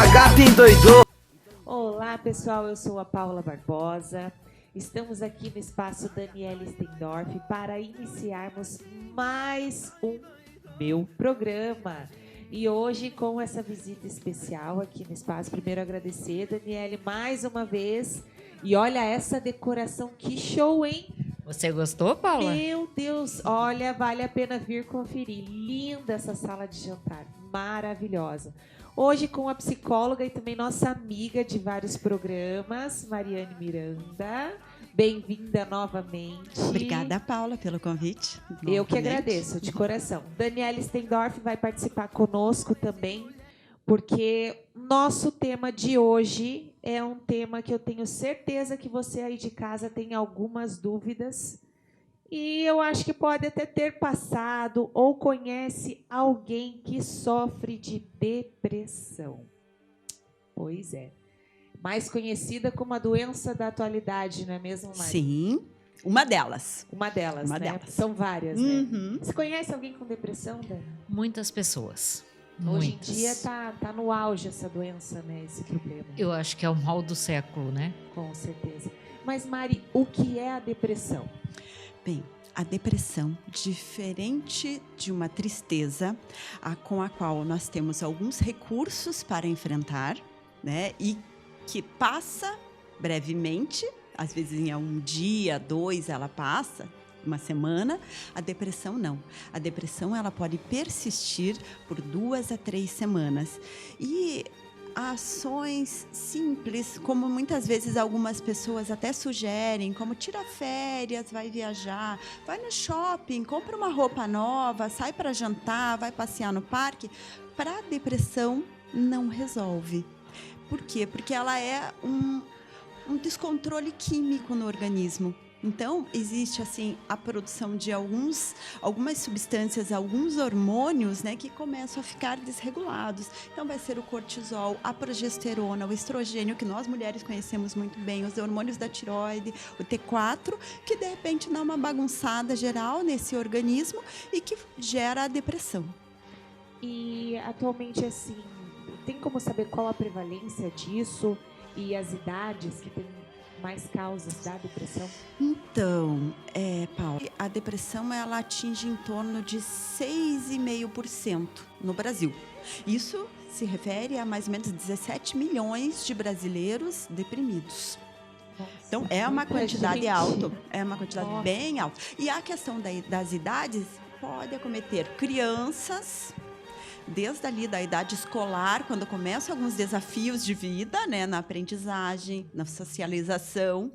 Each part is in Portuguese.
A gata endoidou. Olá pessoal, eu sou a Paula Barbosa. Estamos aqui no espaço Daniele Stendorf para iniciarmos mais um meu programa. E hoje com essa visita especial aqui no espaço, primeiro agradecer, Daniele, mais uma vez. E olha essa decoração, que show, hein? Você gostou, Paula? Meu Deus, olha, vale a pena vir conferir. Linda essa sala de jantar, maravilhosa. Hoje com a psicóloga e também nossa amiga de vários programas, Mariane Miranda. Bem-vinda novamente. Obrigada, Paula, pelo convite. Eu que agradeço, de coração. Daniele Stendorf vai participar conosco também, porque nosso tema de hoje é um tema que eu tenho certeza que você aí de casa tem algumas dúvidas. E eu acho que pode até ter passado ou conhece alguém que sofre de depressão. Pois é. Mais conhecida como a doença da atualidade, não é mesmo, Mari? Sim, uma delas. Uma delas, Uma né? delas. São várias, Uhum. né? Você conhece alguém com depressão, Dani? Muitas pessoas. Hoje Muitas. em dia tá no auge essa doença, né? Esse problema. Eu acho que é o mal do século, né? Com certeza. Mas, Mari, o que é a depressão? Bem, a depressão, diferente de uma tristeza, com a qual nós temos alguns recursos para enfrentar, né? E que passa brevemente, às vezes em um dia, 2, ela passa, uma semana. A depressão não. A depressão ela pode persistir por 2 a 3 semanas. E ações simples, como muitas vezes algumas pessoas até sugerem, como tira férias, vai viajar, vai no shopping, compra uma roupa nova, sai para jantar, vai passear no parque, para a depressão não resolve. Por quê? Porque ela é um descontrole químico no organismo. Então, existe assim a produção de algumas substâncias, alguns hormônios, né, que começam a ficar desregulados. Então, vai ser o cortisol, a progesterona, o estrogênio, que nós mulheres conhecemos muito bem, os hormônios da tireoide, o T4, que de repente dá uma bagunçada geral nesse organismo e que gera a depressão. E atualmente, assim, tem como saber qual a prevalência disso e as idades que tem mais causas da depressão? Então, Paula, a depressão ela atinge em torno de 6,5% no Brasil. Isso se refere a mais ou menos 17 milhões de brasileiros deprimidos. Nossa, Então, é uma quantidade alta, é uma quantidade Nossa. bem alta. E a questão das idades pode acometer crianças, desde ali da idade escolar, quando começam alguns desafios de vida, né, na aprendizagem, na socialização.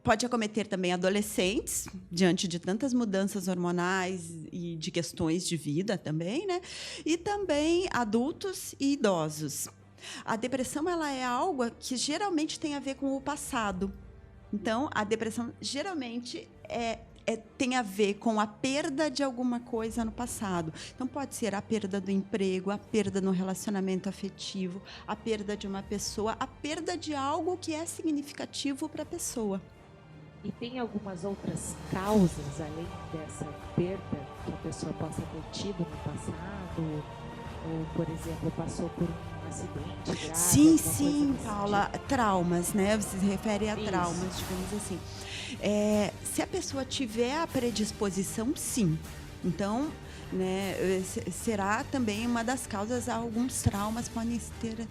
Pode acometer também adolescentes, diante de tantas mudanças hormonais e de questões de vida também, né? E também adultos e idosos. A depressão ela é algo que geralmente tem a ver com o passado. Então, a depressão geralmente tem a ver com a perda de alguma coisa no passado. Então, pode ser a perda do emprego, a perda no relacionamento afetivo, a perda de uma pessoa, a perda de algo que é significativo para a pessoa. E tem algumas outras causas, além dessa perda, que a pessoa possa ter tido no passado? Ou, por exemplo, passou por um acidente grave? Sim, alguma coisa sim, desse Paula. Traumas, né? Você se refere a Isso. traumas, digamos assim. Se a pessoa tiver a predisposição, sim. Então, né, será também uma das causas. Alguns traumas podem ter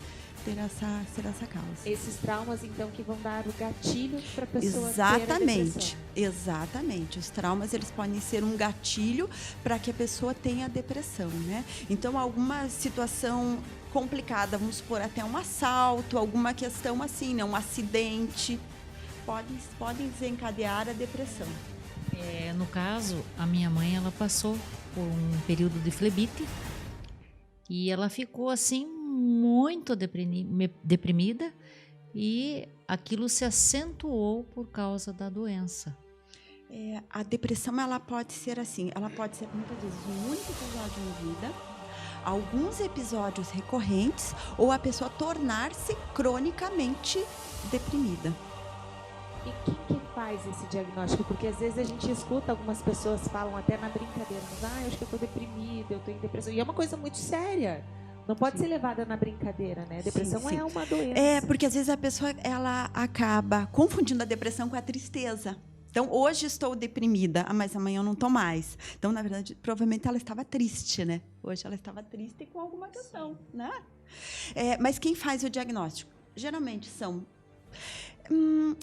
essa causa. Esses traumas, então, que vão dar o gatilho para a pessoa ter a Exatamente, depressão. exatamente. Os traumas eles podem ser um gatilho para que a pessoa tenha depressão, né? Então, alguma situação complicada, vamos supor até um assalto, alguma questão assim, né? Um acidente, podem desencadear a depressão. No caso, a minha mãe, ela passou por um período de flebite e ela ficou assim muito deprimida e aquilo se acentuou por causa da doença. A depressão ela pode ser assim, ela pode ser muitas vezes um único episódio na vida, alguns episódios recorrentes ou a pessoa tornar-se cronicamente deprimida. E quem que faz esse diagnóstico? Porque às vezes a gente escuta algumas pessoas falam até na brincadeira, mas eu acho que eu estou deprimida, eu estou em depressão. E é uma coisa muito séria. Não pode ser levada na brincadeira, né? A depressão Sim. é uma doença. Porque às vezes a pessoa ela acaba confundindo a depressão com a tristeza. Então, hoje estou deprimida, mas amanhã eu não estou mais. Então, na verdade, provavelmente ela estava triste, né? Hoje ela estava triste com alguma questão, né? Mas quem faz o diagnóstico? Geralmente são...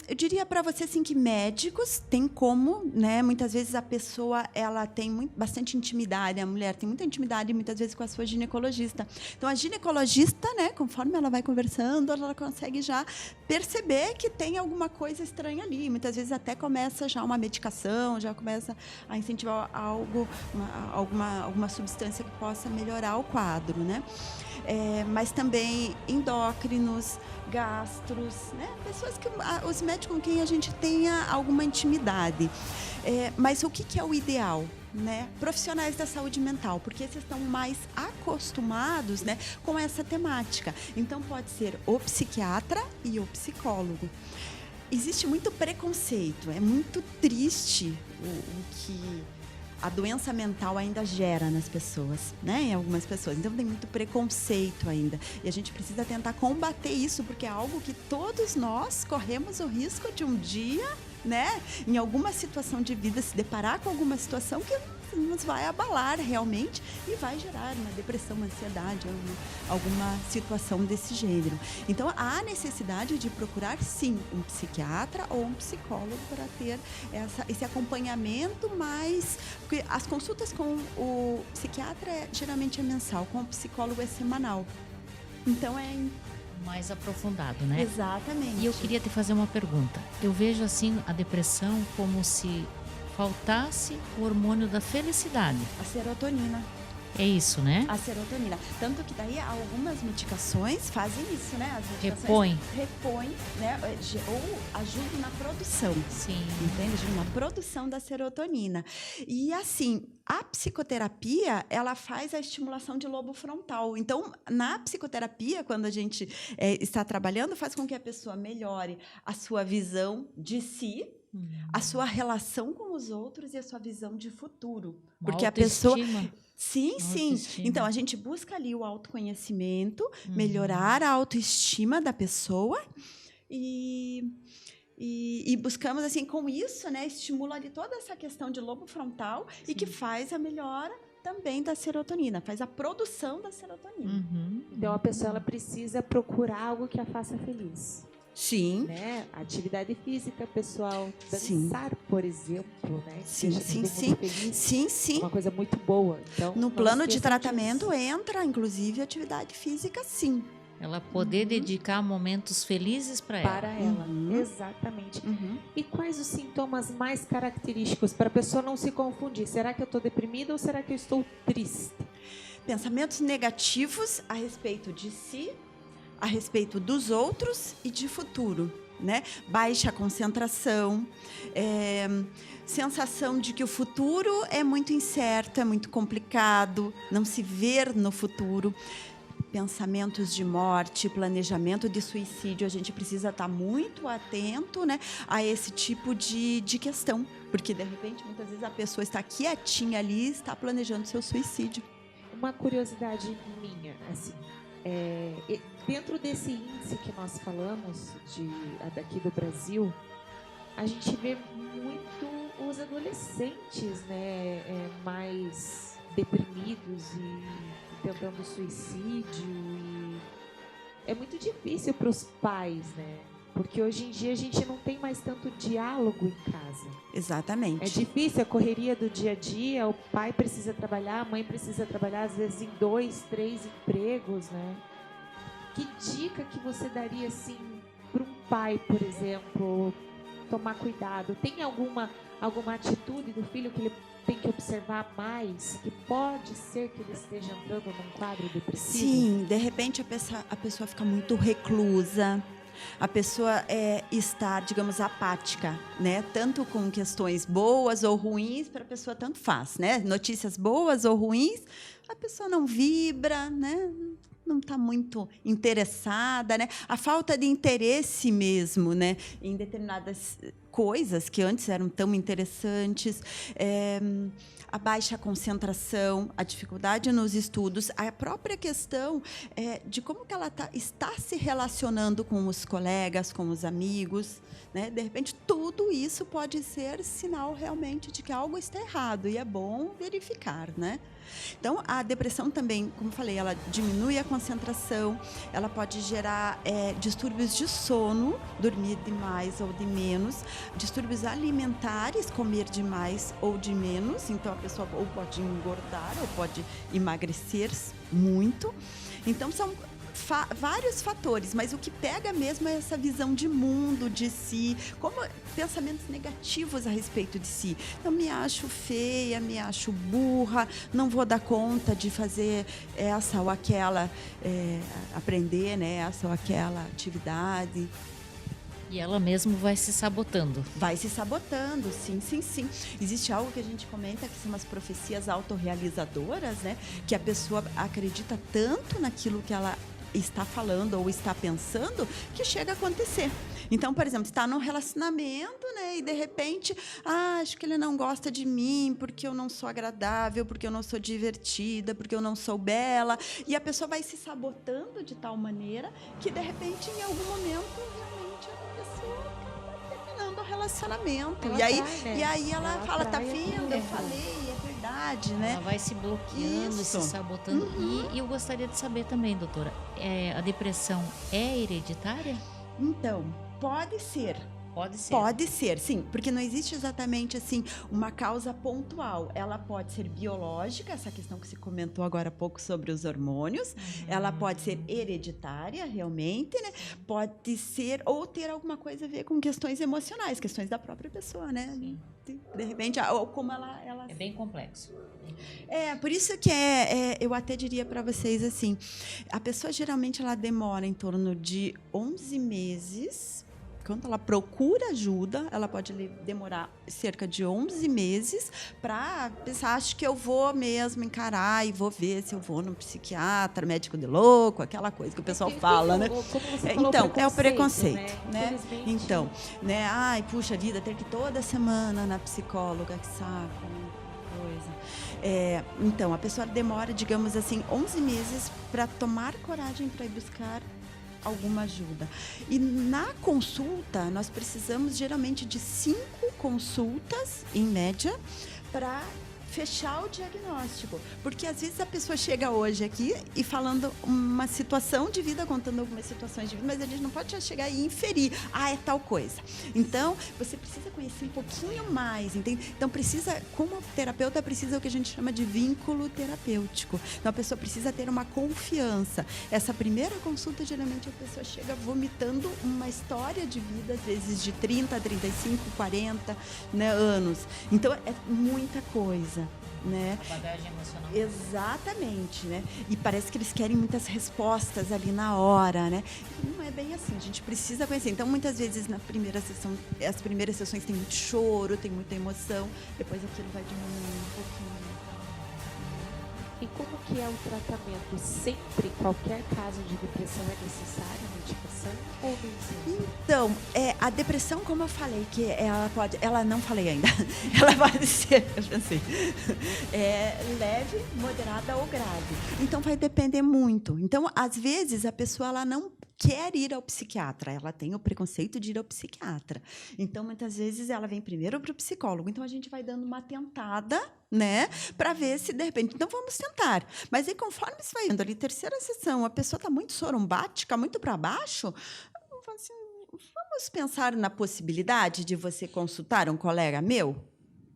eu diria para você assim, que médicos têm como, né? Muitas vezes a pessoa ela tem bastante intimidade, a mulher tem muita intimidade muitas vezes com a sua ginecologista. Então a ginecologista, né? Conforme ela vai conversando, ela consegue já perceber que tem alguma coisa estranha ali. Muitas vezes até começa já uma medicação, já começa a incentivar algo, alguma substância que possa melhorar o quadro, né? Mas também endócrinos, gastros, né? Pessoas que os médicos com quem a gente tenha alguma intimidade. Mas o que é o ideal? Né? Profissionais da saúde mental, porque esses estão mais acostumados, né, com essa temática. Então, pode ser o psiquiatra e o psicólogo. Existe muito preconceito, é muito triste o que a doença mental ainda gera nas pessoas, né? Em algumas pessoas. Então, tem muito preconceito ainda. E a gente precisa tentar combater isso, porque é algo que todos nós corremos o risco de um dia, né? Em alguma situação de vida, se deparar com alguma situação que nos vai abalar realmente e vai gerar uma depressão, uma ansiedade, alguma situação desse gênero. Então, há necessidade de procurar, sim, um psiquiatra ou um psicólogo para ter esse acompanhamento mais... Porque as consultas com o psiquiatra geralmente é mensal, com o psicólogo é semanal. Então, mais aprofundado, né? Exatamente. E eu queria te fazer uma pergunta. Eu vejo, assim, a depressão como se faltasse o hormônio da felicidade. A serotonina. É isso, né? A serotonina. Tanto que daí algumas medicações fazem isso, né? As medicações repõem, né? Ou ajudam na produção. Sim. Entende? Ajudam na produção da serotonina. E assim, a psicoterapia, ela faz a estimulação de lobo frontal. Então, na psicoterapia, quando a gente está trabalhando, faz com que a pessoa melhore a sua visão de si, a sua relação com os outros e a sua visão de futuro. Porque a pessoa... Sim, sim. Então, a gente busca ali o autoconhecimento, melhorar a autoestima da pessoa e buscamos, assim, com isso, né, estimula ali toda essa questão de lobo frontal e que faz a melhora também da serotonina, faz a produção da serotonina. Então, a pessoa ela precisa procurar algo que a faça feliz. Sim. Né? Atividade física, pessoal, dançar, por exemplo, né? Sim. Uma coisa muito boa. Então, no plano de tratamento entra, inclusive, atividade física, sim. Ela poder dedicar momentos felizes para ela. Para ela, exatamente. E quais os sintomas mais característicos para a pessoa não se confundir? Será que eu estou deprimida ou será que eu estou triste? Pensamentos negativos a respeito de si, a respeito dos outros e de futuro, né? Baixa concentração, sensação de que o futuro é muito incerto, é muito complicado, não se ver no futuro. Pensamentos de morte, planejamento de suicídio, a gente precisa estar muito atento, né, a esse tipo de questão, porque, de repente, muitas vezes a pessoa está quietinha ali e está planejando seu suicídio. Uma curiosidade minha, assim, dentro desse índice que nós falamos, daqui do Brasil, a gente vê muito os adolescentes, né, mais deprimidos e tentando suicídio. E é muito difícil para os pais, né? Porque hoje em dia a gente não tem mais tanto diálogo em casa. Exatamente. É difícil a correria do dia a dia, o pai precisa trabalhar, a mãe precisa trabalhar, às vezes em 2, 3 empregos, né? Que dica que você daria, assim, para um pai, por exemplo, tomar cuidado? Tem alguma atitude do filho que ele tem que observar mais, que pode ser que ele esteja entrando num quadro depressivo? Sim, de repente a pessoa fica muito reclusa, a pessoa está, digamos, apática, né? Tanto com questões boas ou ruins, para a pessoa tanto faz, né? Notícias boas ou ruins, a pessoa não vibra, né? Não está muito interessada, né? A falta de interesse mesmo, né? Em determinadas coisas que antes eram tão interessantes, a baixa concentração, a dificuldade nos estudos, a própria questão de como que ela está se relacionando com os colegas, com os amigos, né? De repente, tudo isso pode ser sinal realmente de que algo está errado, e é bom verificar, né? Então, a depressão também, como eu falei, ela diminui a concentração, ela pode gerar distúrbios de sono, dormir demais ou de menos, distúrbios alimentares, comer demais ou de menos, então a pessoa ou pode engordar ou pode emagrecer muito. Então, são vários fatores, mas o que pega mesmo é essa visão de mundo, de si, como pensamentos negativos a respeito de si. Eu me acho feia, me acho burra, não vou dar conta de fazer essa ou aquela, aprender, né, essa ou aquela atividade. E ela mesmo vai se sabotando. Vai se sabotando, sim, sim, sim. Existe algo que a gente comenta que são as profecias autorrealizadoras, né? Que a pessoa acredita tanto naquilo que ela está falando ou está pensando que chega a acontecer. Então, por exemplo, está num relacionamento, né, e de repente, acho que ele não gosta de mim porque eu não sou agradável, porque eu não sou divertida, porque eu não sou bela, e a pessoa vai se sabotando de tal maneira que de repente, em algum momento, realmente a pessoa acaba terminando o relacionamento. Ela e aí, atrai, né? E aí ela fala, tá atrai vendo? aquilo. Eu falei, é verdade, né? Ela vai se bloqueando e se Isso. sabotando. E eu gostaria de saber também, doutora, a depressão é hereditária? Então, pode ser. Pode ser. Pode ser, sim, porque não existe exatamente assim uma causa pontual. Ela pode ser biológica, essa questão que você comentou agora há pouco sobre os hormônios. Ela pode ser hereditária, realmente, né? Pode ser ou ter alguma coisa a ver com questões emocionais, questões da própria pessoa, né? Sim. De repente, ou como ela É bem complexo. por isso que eu até diria para vocês assim, a pessoa geralmente ela demora em torno de 11 meses. Quando ela procura ajuda, ela pode demorar cerca de 11 meses para pensar, acho que eu vou mesmo encarar e vou ver se eu vou no psiquiatra, médico de louco, aquela coisa que o pessoal fala, né? Como você falou, Então, é o preconceito, né? Infelizmente. Então, né? Ai, puxa vida, ter que ir toda semana na psicóloga, que saco, né? Coisa. Então, a pessoa demora, digamos assim, 11 meses para tomar coragem para ir buscar alguma ajuda. E na consulta, nós precisamos geralmente de 5 consultas, em média, para fechar o diagnóstico. Porque às vezes a pessoa chega hoje aqui e falando uma situação de vida, contando algumas situações de vida, mas a gente não pode já chegar e inferir, é tal coisa. Então, você precisa conhecer um pouquinho mais, entende? Então, como terapeuta, precisa o que a gente chama de vínculo terapêutico. Então, a pessoa precisa ter uma confiança. Essa primeira consulta, geralmente, a pessoa chega vomitando uma história de vida, às vezes de 30, 35, 40, né, anos. Então, é muita coisa. Né? A bagagem emocional. Exatamente, né? E parece que eles querem muitas respostas ali na hora, né? Não é bem assim, a gente precisa conhecer. Então, muitas vezes, na primeira sessão, as primeiras sessões tem muito choro, tem muita emoção, depois aquilo vai diminuindo um pouquinho. E como que é o tratamento? Sempre, qualquer caso de depressão é necessária medicação ou nem sempre? Então, a depressão, como eu falei, que ela não falei ainda, ela pode ser, eu pensei, leve, moderada ou grave. Então, vai depender muito. Então, às vezes, a pessoa ela não quer ir ao psiquiatra, ela tem o preconceito de ir ao psiquiatra. Então, muitas vezes, ela vem primeiro para o psicólogo. Então, a gente vai dando uma tentada, né, para ver se, de repente, então vamos tentar. Mas aí, conforme você vai indo ali, terceira sessão, a pessoa está muito sorumbática, muito para baixo, assim, vamos pensar na possibilidade de você consultar um colega meu?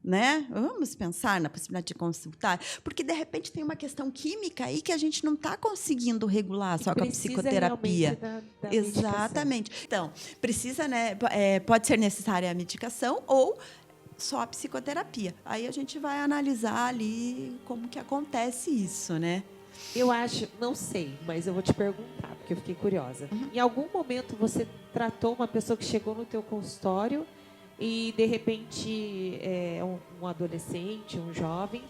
Né? Vamos pensar na possibilidade de consultar, porque de repente tem uma questão química aí que a gente não está conseguindo regular só com a psicoterapia. Da Exatamente. medicação. Então, precisa, né? Pode ser necessária a medicação ou só a psicoterapia. Aí a gente vai analisar ali como que acontece isso, né? Eu acho, não sei, mas eu vou te perguntar, porque eu fiquei curiosa. Em algum momento você tratou uma pessoa que chegou no teu consultório e, de repente, um adolescente, um jovem,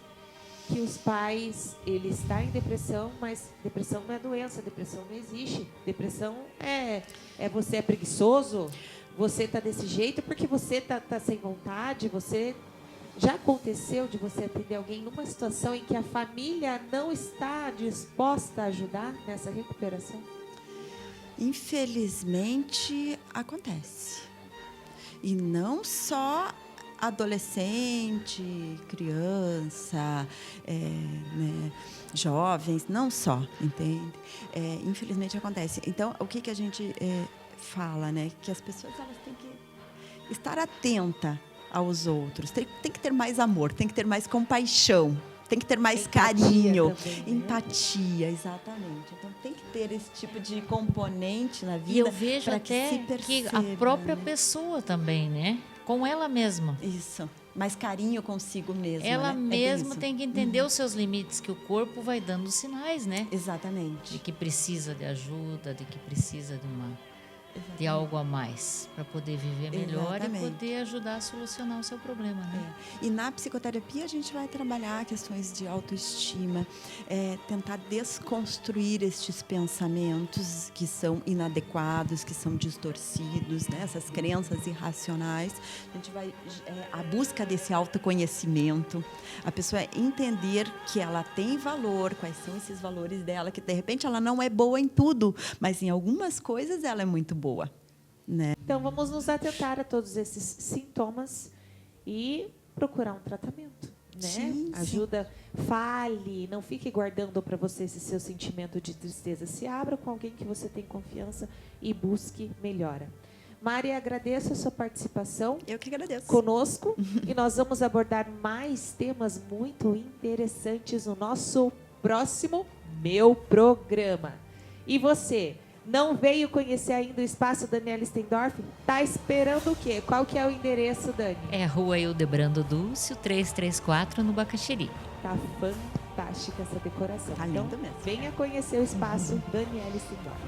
que os pais, ele está em depressão, mas depressão não é doença, depressão não existe. Depressão você é preguiçoso? você tá desse jeito porque você tá sem vontade, você... Já aconteceu de você atender alguém numa situação em que a família não está disposta a ajudar nessa recuperação? Infelizmente, acontece. E não só adolescente, criança, né, jovens, não só, entende? Infelizmente acontece. Então, o que a gente fala, né? Que as pessoas elas têm que estar atentas aos outros. Tem que ter mais amor, tem que ter mais compaixão, tem que ter mais Empatia carinho. também, né? Empatia, exatamente. Então, tem que ter esse tipo de componente na vida. E eu vejo para até que, se que a perceba, própria né? pessoa também, né? Com ela mesma. Isso. Mais carinho consigo mesma. Ela né? mesma isso. tem que entender os seus limites, que o corpo vai dando sinais, né? Exatamente. De que precisa de ajuda, de que precisa de algo a mais para poder viver melhor Exatamente. e poder ajudar a solucionar o seu problema, né? E na psicoterapia a gente vai trabalhar questões de autoestima, tentar desconstruir estes pensamentos que são inadequados, que são distorcidos, né? Essas crenças irracionais. A gente vai a busca desse autoconhecimento, a pessoa entender que ela tem valor, quais são esses valores dela, que de repente ela não é boa em tudo, mas em algumas coisas ela é muito boa. Né? Então, vamos nos atentar a todos esses sintomas e procurar um tratamento, né? Sim, Ajuda, fale, não fique guardando para você esse seu sentimento de tristeza. Se abra com alguém que você tem confiança e busque melhora. Mari, agradeço a sua participação Eu que agradeço. conosco e nós vamos abordar mais temas muito interessantes no nosso próximo Meu Programa. E você... Não veio conhecer ainda o espaço Daniela Stendorf? Tá esperando o quê? Qual que é o endereço, Dani? É a Rua Hildebrando Dúcio, 334, no Bacaxiri. Tá fantástica essa decoração. Tá Então, lindo mesmo. venha conhecer o espaço Daniela Stendorf.